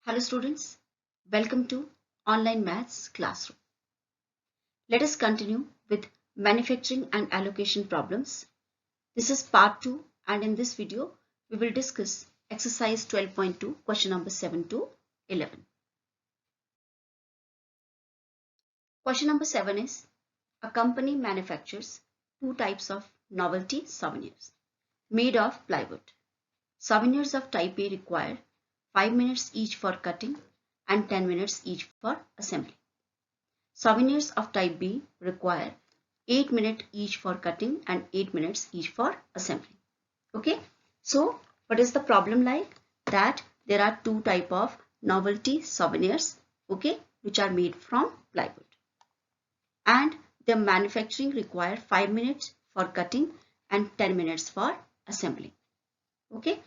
Hello students, welcome to Online Maths Classroom. Let us continue with manufacturing and allocation problems. This is part 2 and in this video we will discuss exercise 12.2 question number 7 to 11. Question number 7 is a company manufactures two types of novelty souvenirs made of plywood. Souvenirs of type A require 5 minutes each for cutting and 10 minutes each for assembly. Souvenirs of type B require 8 minutes each for cutting and 8 minutes each for assembly. Okay, so what is the problem like? That there are two type of novelty souvenirs, okay, which are made from plywood. And their manufacturing require 5 minutes for cutting and 10 minutes for assembly. Okay,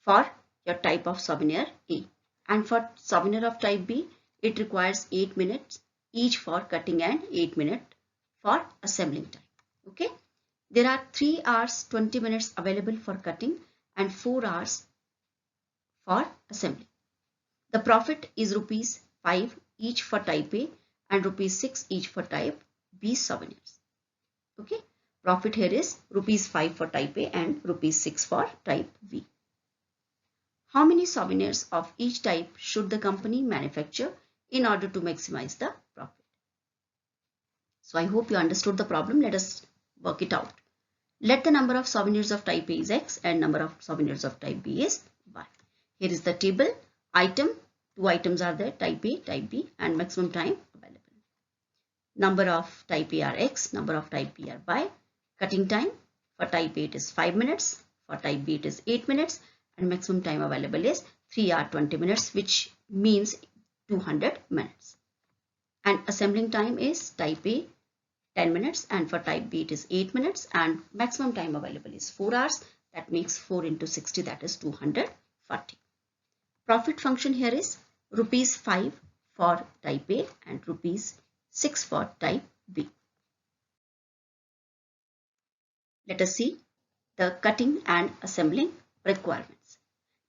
for your type of souvenir A. And for souvenir of type B, it requires 8 minutes each for cutting and 8 minutes for assembling time. Okay, there are 3 hours 20 minutes available for cutting and 4 hours for assembly. The profit is rupees 5 each for type A and rupees 6 each for type B souvenirs. Okay, profit here is rupees 5 for type A and rupees 6 for type B. How many souvenirs of each type should the company manufacture in order to maximize the profit? So I hope you understood the problem. Let us work it out. Let the number of souvenirs of type A is X and number of souvenirs of type B is Y. Here is the table. Item, two items are there, type A, type B, and maximum time available. Number of type A are X, number of type B are Y. Cutting time, for type A it is 5 minutes, for type B it is 8 minutes, and maximum time available is 3 hours 20 minutes, which means 200 minutes. And assembling time is type A 10 minutes and for type B it is 8 minutes and maximum time available is 4 hours. That makes 4 into 60, that is 240. Profit function here is rupees 5 for type A and rupees 6 for type B. Let us see the cutting and assembling requirements.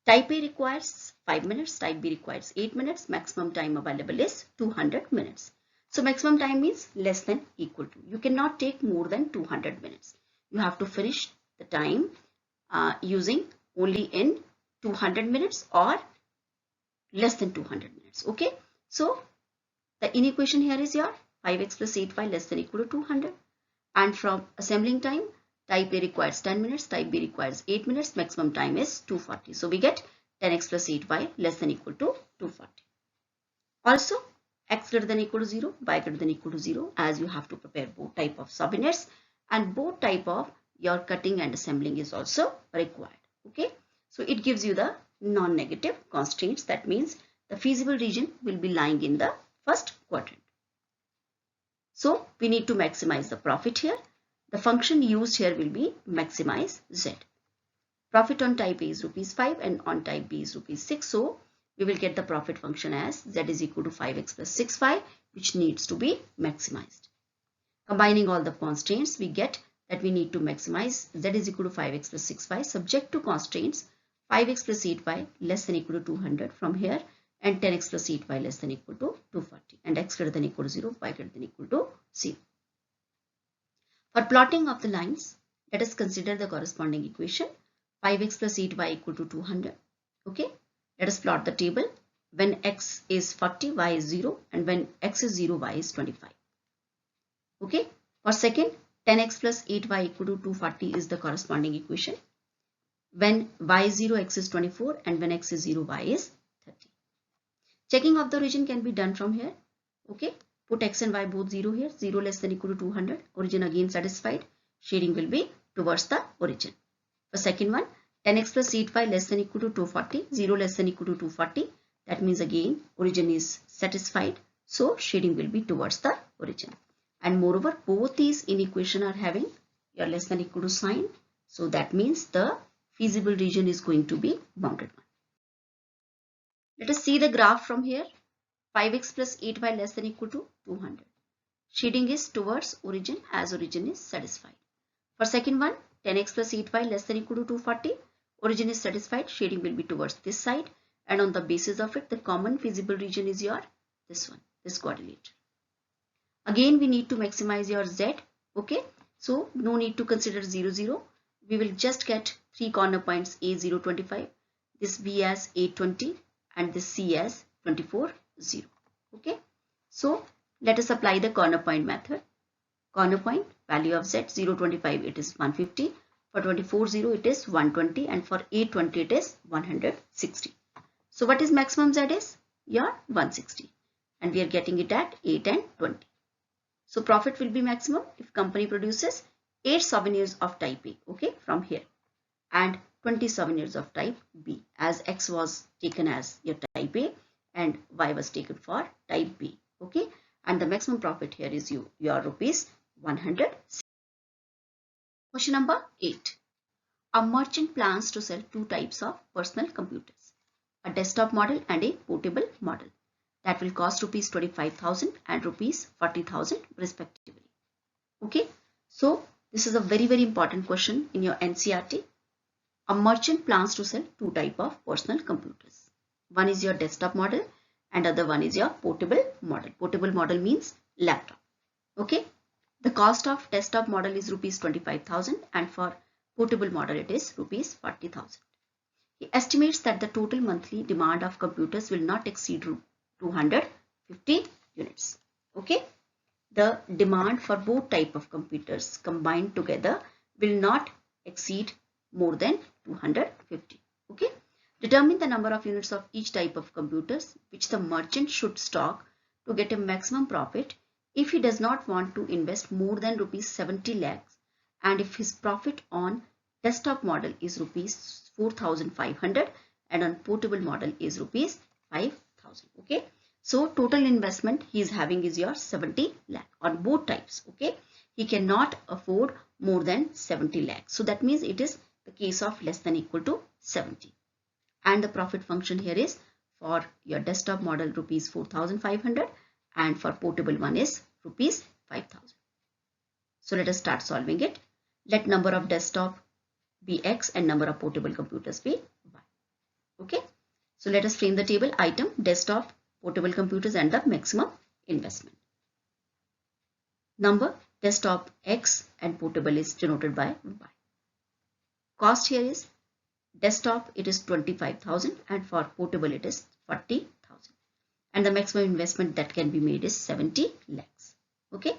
Type A requires 5 minutes, type B requires 8 minutes, maximum time available is 200 minutes. So maximum time means less than equal to. You cannot take more than 200 minutes. You have to finish the time using only in 200 minutes or less than 200 minutes. Okay. So the inequation here is your 5x plus 8y less than equal to 200. And from assembling time, type A requires 10 minutes, type B requires 8 minutes, maximum time is 240. So we get 10x plus 8y less than equal to 240. Also, x greater than equal to 0, y greater than equal to 0, as you have to prepare both type of souvenirs and both type of your cutting and assembling is also required. Okay, so it gives you the non-negative constraints. That means the feasible region will be lying in the first quadrant. So we need to maximize the profit here. The function used here will be maximize Z. Profit on type A is rupees 5 and on type B is rupees 6. So we will get the profit function as Z is equal to 5x plus 6y, which needs to be maximized. Combining all the constraints, we get that we need to maximize Z is equal to 5x plus 6y subject to constraints 5x plus 8y less than equal to 200 from here and 10x plus 8y less than equal to 240 and x greater than equal to 0, y greater than equal to 0. For plotting of the lines, let us consider the corresponding equation 5x plus 8y equal to 200. Okay. Let us plot the table. When x is 40, y is 0 and when x is 0, y is 25. Okay. For second, 10x plus 8y equal to 240 is the corresponding equation. When y is 0, x is 24 and when x is 0, y is 30. Checking of the origin can be done from here. Okay. Put x and y both 0 here. 0 less than equal to 200. Origin again satisfied. Shading will be towards the origin. For second one, 10x plus 8y less than equal to 240, 0 less than equal to 240. That means again origin is satisfied. So shading will be towards the origin. And moreover, both these in equation are having your less than equal to sign. So that means the feasible region is going to be bounded one. Let us see the graph from here. 5x plus 8y less than equal to 200. Shading is towards origin as origin is satisfied. For second one, 10x plus 8y less than equal to 240. Origin is satisfied, shading will be towards this side and on the basis of it the common feasible region is your this one, this quadrilateral. Again we need to maximize your z. Okay, so no need to consider 0 0. We will just get 3 corner points A 0 25, this B as 820 and this C as 24 0. Okay, so let us apply the corner point method. Corner point value of z 0 25 it is 150, for 24 0 it is 120, and for 820 it is 160. So what is maximum z is your 160, and we are getting it at 8 and 20. So profit will be maximum if company produces 8 souvenirs of type A, okay, from here, and 20 souvenirs of type B, as X was taken as your type A and Y was taken for type B, okay, and the maximum profit here is your rupees 100. Question number 8. A merchant plans to sell 2 types of personal computers, a desktop model and a portable model, that will cost rupees 25,000 and rupees 40,000 respectively. Okay, so this is a very important question in your NCERT. A merchant plans to sell 2 types of personal computers. One is your desktop model and other one is your portable model. Portable model means laptop. Okay, the cost of desktop model is rupees 25,000 and for portable model it is rupees 40,000. He estimates that the total monthly demand of computers will not exceed 250 units. Okay, the demand for both type of computers combined together will not exceed more than 250. Okay, determine the number of units of each type of computers which the merchant should stock to get a maximum profit if he does not want to invest more than rupees 70 lakhs, and if his profit on desktop model is rupees 4,500 and on portable model is rupees 5,000. Okay, so total investment he is having is your 70 lakh on both types. Okay, he cannot afford more than 70 lakhs, so that means it is the case of less than equal to 70, and the profit function here is for your desktop model rupees 4,500 and for portable one is rupees 5,000. So let us start solving it. Let number of desktop be X and number of portable computers be Y. Okay, so let us frame the table: item, desktop, portable computers and the maximum investment. Number desktop X and portable is denoted by Y. Cost here is desktop it is 25,000 and for portable it is 40,000, and the maximum investment that can be made is 70 lakhs. Okay,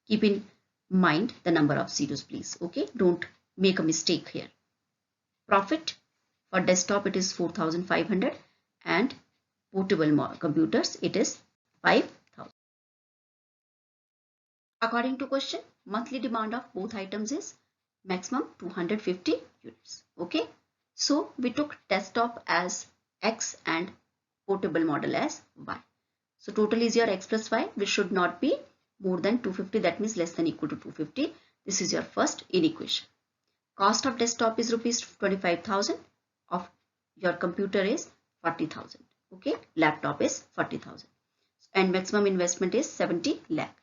keep in mind the number of zeros please. Okay, don't make a mistake here. Profit for desktop it is 4,500 and portable computers it is 5,000. According to question, monthly demand of both items is maximum 250 units. Okay, so we took desktop as X and portable model as Y. So total is your X plus Y, which should not be more than 250, that means less than equal to 250. This is your first inequation. Cost of desktop is rupees 25,000, of your computer is 40,000. Okay, laptop is 40,000 and maximum investment is 70 lakh.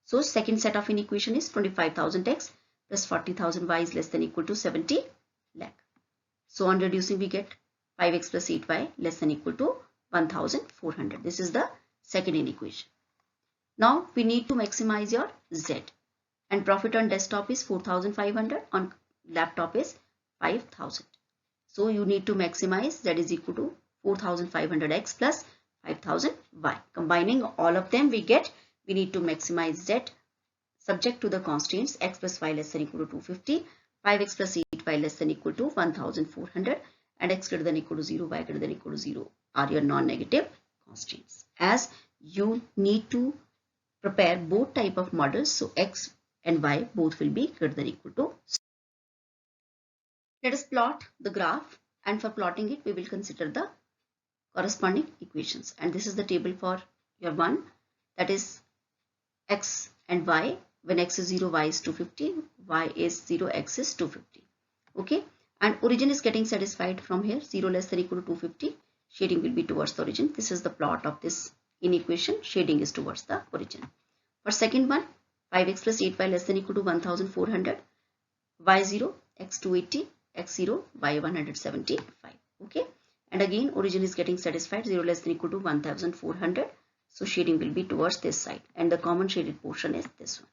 So second set of inequation is 25,000 X plus 40,000 Y is less than equal to 70 lakh. So on reducing we get 5x plus 8y less than equal to 1,400. This is the second inequation. Now we need to maximize your Z, and profit on desktop is 4,500, on laptop is 5,000. So you need to maximize Z is equal to 4,500x plus 5,000y. Combining all of them we need to maximize Z subject to the constraints x plus y less than equal to 250, 5x plus 8y less than equal to 1,400 and x greater than equal to 0, y greater than equal to 0 are your non-negative constraints. As you need to prepare both type of models, so x and y both will be greater than equal to 0. Let us plot the graph, and for plotting it we will consider the corresponding equations, and this is the table for your one, that is x and y. When x is 0, y is 250, y is 0, x is 250. Okay, and origin is getting satisfied from here, 0 less than equal to 250, shading will be towards the origin. This is the plot of this inequation, shading is towards the origin. For second one, 5x plus 8y less than equal to 1,400, y 0, x 280, x 0, y 175. Okay, And again, origin is getting satisfied, 0 less than equal to 1400. So shading will be towards this side. And the common shaded portion is this one,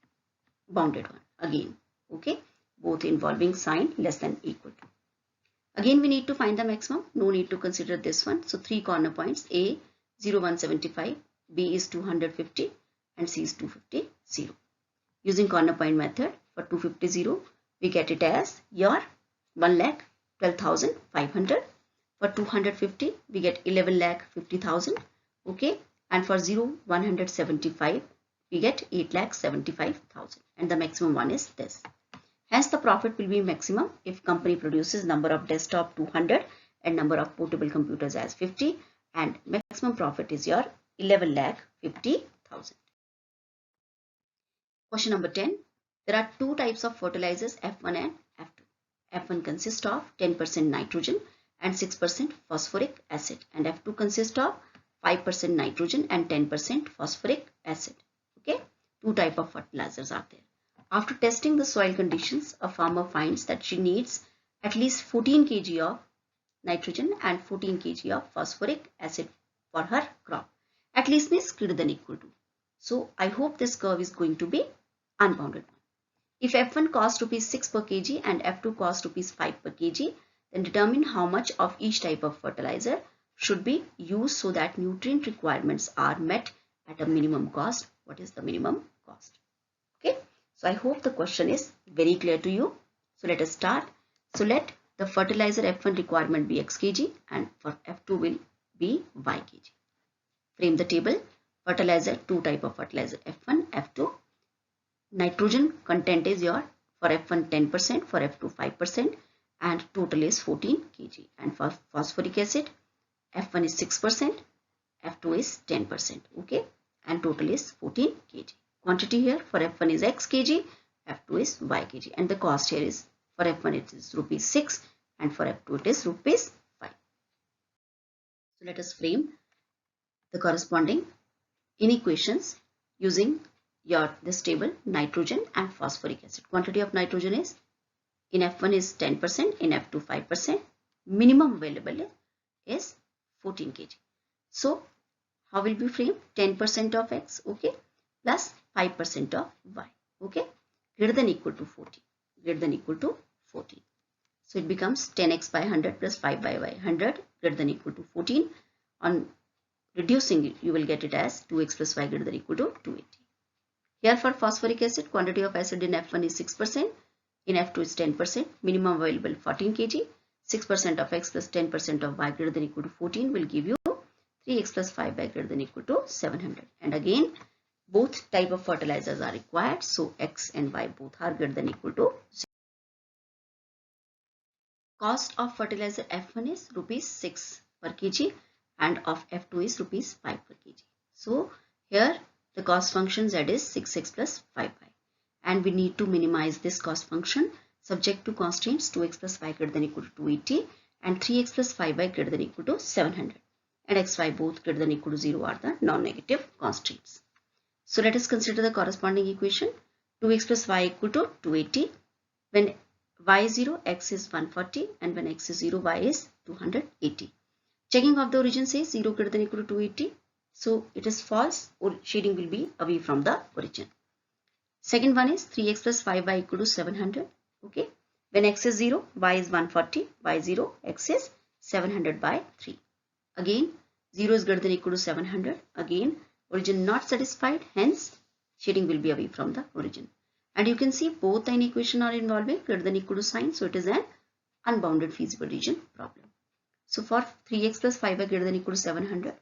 bounded one again. Okay, both involving sign less than equal to. Again, we need to find the maximum. No need to consider this one. So 3 corner points, A 0, 175, B is 250 and C is 250, 0. Using corner point method for 250, 0, we get it as your 1,12,500. For 250, we get 11,50,000. Okay. And for 0, 175, we get 8,75,000. And the maximum one is this. Hence, the profit will be maximum if company produces number of desktop 200 and number of portable computers as 50, and maximum profit is your 11,50,000. Question number 10. There are two types of fertilizers, F1 and F2. F1 consists of 10% nitrogen and 6% phosphoric acid, and F2 consists of 5% nitrogen and 10% phosphoric acid. Okay, two types of fertilizers are there. After testing the soil conditions, a farmer finds that she needs at least 14 kg of nitrogen and 14 kg of phosphoric acid for her crop. At least means greater than equal to. So I hope this curve is going to be unbounded one. If F1 costs rupees 6 per kg and F2 costs rupees 5 per kg, then determine how much of each type of fertilizer should be used so that nutrient requirements are met at a minimum cost. What is the minimum cost? Okay. So I hope the question is very clear to you. So let us start. So let the fertilizer F1 requirement be x kg and for F2 will be y kg. Frame the table. Fertilizer, two type of fertilizer, F1, F2. Nitrogen content is your for F1 10%, for F2 5%, and total is 14 kg. And for phosphoric acid, F1 is 6%, F2 is 10%. Okay, and total is 14 kg. Quantity here for F1 is x kg, F2 is y kg, and the cost here is for F1 it is rupees 6 and for F2 it is rupees 5. So let us frame the corresponding inequations using this table, nitrogen and phosphoric acid. Quantity of nitrogen is in F1 is 10%, in F2 5%. Minimum available is 14 kg. So how will be framed? 10% of x, okay, plus 5% of y, okay, greater than equal to 14, greater than equal to 14. So it becomes 10x by 100 plus 5 by y, 100 greater than equal to 14. On reducing it, you will get it as 2x plus y greater than equal to 280. Here for phosphoric acid, quantity of acid in F1 is 6%, in F2 is 10%, minimum available 14 kg, 6% of x plus 10% of y greater than equal to 14 will give you 3x plus 5y greater than equal to 700. And again, both type of fertilizers are required, so x and y both are greater than equal to 0. Cost of fertilizer F1 is rupees 6 per kg and of F2 is rupees 5 per kg. So here the cost function z is 6x plus 5y, and we need to minimize this cost function subject to constraints 2x plus y greater than equal to 280 and 3x plus 5y greater than equal to 700, and xy both greater than equal to 0 are the non-negative constraints. So let us consider the corresponding equation. 2x plus y equal to 280. When y is 0, x is 140, and when x is 0, y is 280. Checking of the origin says 0 greater than equal to 280. So it is false, or shading will be away from the origin. Second one is 3x plus 5y equal to 700. Okay. When x is 0, y is 140, y 0, x is 700 by 3. Again, 0 is greater than equal to 700. Again, origin not satisfied, hence shading will be away from the origin. And you can see both the inequation are involving greater than equal to sign, so it is an unbounded feasible region problem. So for 3x plus 5y greater than equal to 700,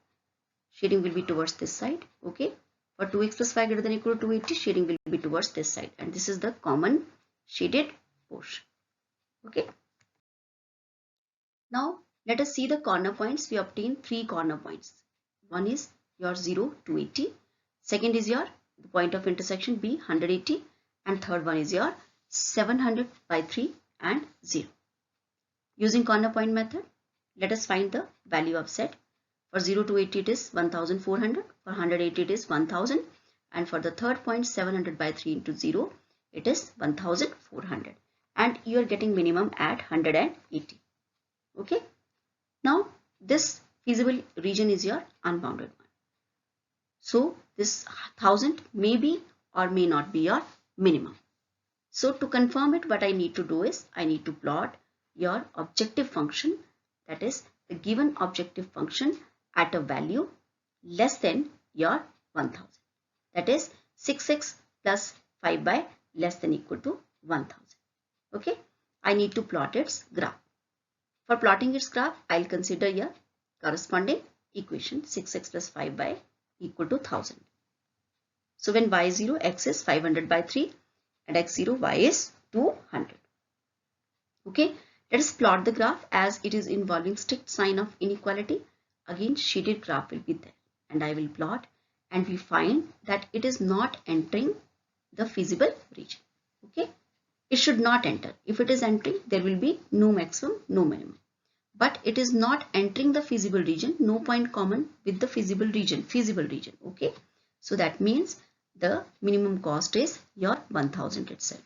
shading will be towards this side. Okay. For 2x plus y greater than equal to 280, shading will be towards this side, and this is the common shaded portion. Okay. Now let us see the corner points. We obtain 3 corner points. One is your 0 to 80. Second is your the point of intersection B 180, and third one is your 700 by 3 and 0. Using corner point method, let us find the value of Z. For 0 to 80 it is 1400, for 180 it is 1000, and for the third point 700 by 3 into 0 it is 1400, and you are getting minimum at 180. Okay. Now this feasible region is your unbounded one. So this 1000 may be or may not be your minimum. So to confirm it, what I need to do is I need to plot your objective function, that is the given objective function at a value less than your 1000. That is 6x plus 5 by less than equal to 1000. Okay, I need to plot its graph. For plotting its graph, I'll consider your corresponding equation 6x plus 5 by equal to 1000. So when y0, x is 500 by 3 and x0, y is 200. Okay, let us plot the graph as it is involving strict sign of inequality. Again, shaded graph will be there and I will plot, and we find that it is not entering the feasible region. Okay, it should not enter. If it is entering, there will be no maximum, no minimum. But it is not entering the feasible region, no point common with the feasible region, okay. So that means the minimum cost is your 1000 itself.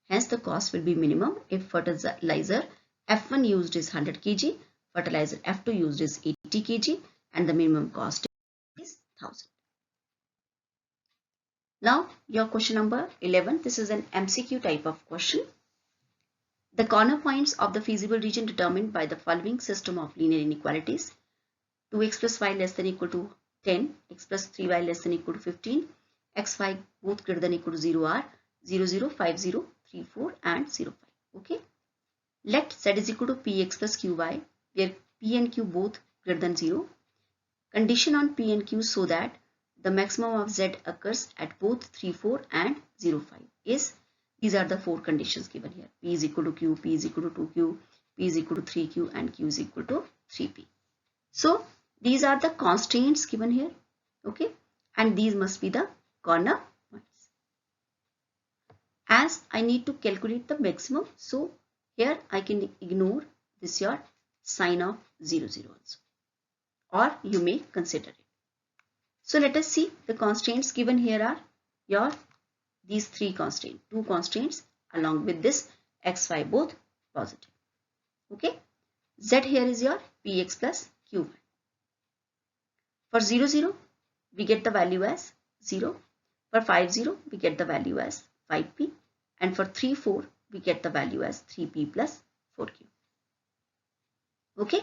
Hence the cost will be minimum if fertilizer F1 used is 100 kg, fertilizer F2 used is 80 kg, and the minimum cost is 1000. Now your question number 11, this is an MCQ type of question. The corner points of the feasible region determined by the following system of linear inequalities: 2x plus y less than equal to 10, x plus 3y less than equal to 15, x, y both greater than equal to 0 are 0, 0, 5, 0, 3, 4 and 0, 5. Okay. Let z is equal to px plus qy, where p and q both greater than 0. Condition on p and q so that the maximum of z occurs at both 3, 4 and 0, 5 is, these are the four conditions given here: p is equal to q, p is equal to 2q, p is equal to 3q and q is equal to 3p. So these are the constraints given here, okay, and these must be the corner points. As I need to calculate the maximum, so here I can ignore this your sign of 0, 0 also, or you may consider it. So let us see the constraints given here are your these three constraints, two constraints along with this x, y both positive. Okay, z here is your px plus qy. For 0, 0, we get the value as 0. For 5, 0, we get the value as 5p. And for 3, 4, we get the value as 3p plus 4q. Okay.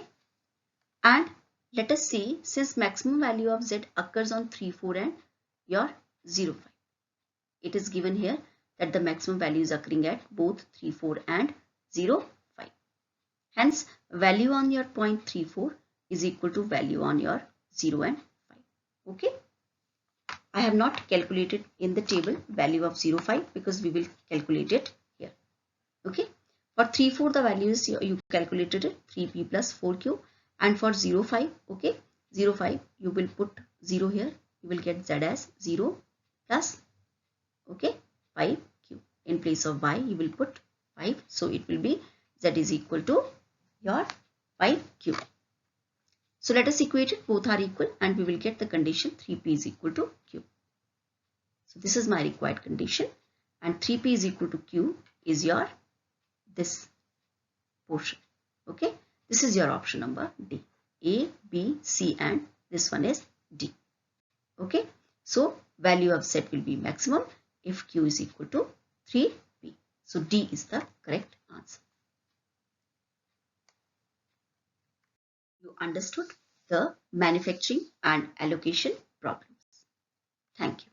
And let us see, since maximum value of z occurs on 3, 4 and your 0, 5. It is given here that the maximum value is occurring at both 3, 4 and 0, 5. Hence, value on your point 3, 4 is equal to value on your 0 and 5. Okay. I have not calculated in the table value of 0, 5 because we will calculate it here. Okay. For 3, 4 the value is you calculated it 3p plus 4q, and for 0, 5, okay, 0, 5 you will put 0 here, you will get z as 0 plus, okay, 5q. In place of y you will put 5, so it will be z is equal to your 5q. So let us equate it, both are equal and we will get the condition 3p is equal to q. So this is my required condition, and 3p is equal to q is your this portion. Okay, this is your option number D. A, B, C and this one is D. Okay, so value of z will be maximum if q is equal to 3p. So D is the correct answer. You understood the manufacturing and allocation problems. Thank you.